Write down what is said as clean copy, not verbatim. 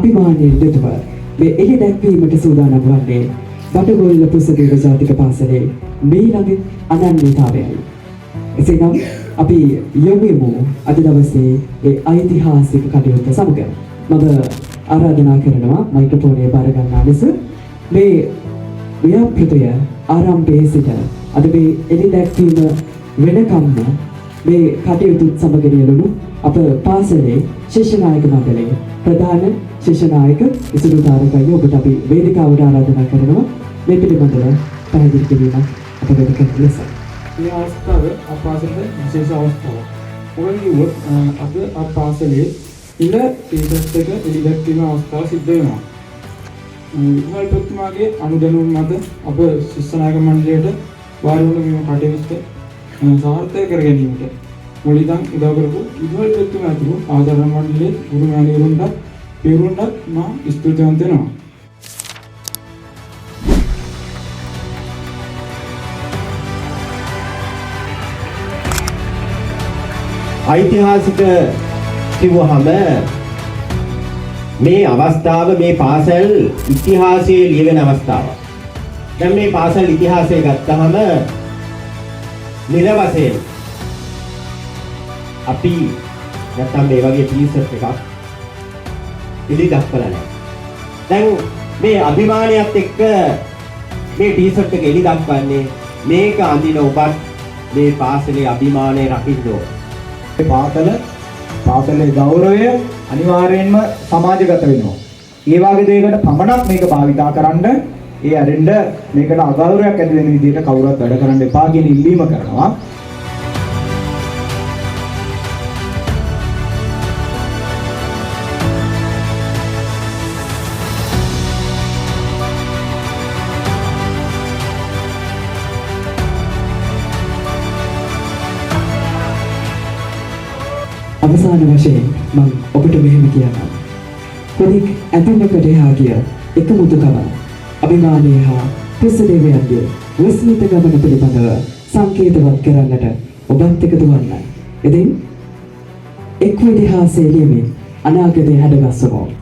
අභිමානයෙන් යුතුව මේ එළි දැක්වීමට සූදානම් වන්නේ බටගොල්ල පුසදේව ජාතික පාසලේ මීළඟ අනන්‍යතාවයයි. එසේනම් අපි යොමුවෙමු අද දවසේ ඒ ඓතිහාසික කටයුත්ත සමග. මම ආරාධනා කරනවා මයික්‍රොෆෝනය බාර ගන්නා ලෙස මේ ව්‍යාපෘතය ආරම්භයේ සිට අද මේ එළි දැක්වීම වෙනකම්ම මේ කටයුතු සමග නියලුණු අප පාසලේ ශිෂ්‍ය නායක මණ්ඩලයේ ප්‍රධාන ශිෂ්‍ය නායක ඉසුරුදාරකයි ඔබට අපි වේදිකාවට ආරාධනා කරනවා මේ පිළිබඳව පැහැදිලි කිරීමක් අපට කරන්න ලෙස. මේ අවස්ථාව අපාසලේ විශේෂ අවස්ථාවක්. මොකද කිව්වොත් අද අපාසලේ ඉල ටීචර්ස් එක එළිදැක්වීම අවස්ථාව සිද්ධ වෙනවා. විමල්පතිතුමාගේ අනුදැනුම් මත අප ශිෂ්‍ය නායක මණ්ඩලයට වාරි වුණ මේ කටයුත්ත සාර්ථක කර ගැනීමට මුලින්ම උදව් කරපු විමල්පතිතුමා ඇතුළු ආචාර්ය මණ්ඩලයේ ගුරු මෑණිවරුන්ට පියවරුන්ට මා ස්තුතිවන්ත වෙනවා. ඓතිහාසික කිව්වහම මේ අවස්ථාව මේ පාසල් ඉතිහාසයේ ලියවෙන අවස්ථාවක්. දැන් මේ පාසල් ඉතිහාසය ගත්තහම නිරවසයෙන් අපි නැත්තම් මේ වගේ ටී-ෂර්ට් එකක් ඉලි දක්වලා නැහැ. දැන් මේ අභිමානයත් එක්ක මේ ටී-ෂර්ට් එක ඉලි දක්වන්නේ මේක අඳින ඔබත් මේ පාසලේ අභිමානය රකින්න ඕන. පාසලේ ගෞරවය අනිවාර්යයෙන්ම සමාජගත වෙනවා. ඒ වගේ දෙයකට පමණක් මේක භාවිතා කරන්න ඒ අරින්ද මේකට අගෞරවයක් ඇති වෙන විදිහට කවුරුත් වැඩ කරන්න එපා කියන ඉල්ලීම කරනවා. අවසාන වශයෙන් මම ඔබට මෙහෙම කියනවා. කොඩික් ඇතුළකට එහා ගිය එකමුතුකම අභිමානය හා පුස්දේවයන්ගේ විස්මිත ගමන පිළිබඳව සංකේතවත් කරන්නට ඔබත් එකතු වන්න. ඉතින් එක් ඉතිහාසයේ ලියමින් අනාගතය හැඩගස්වමු.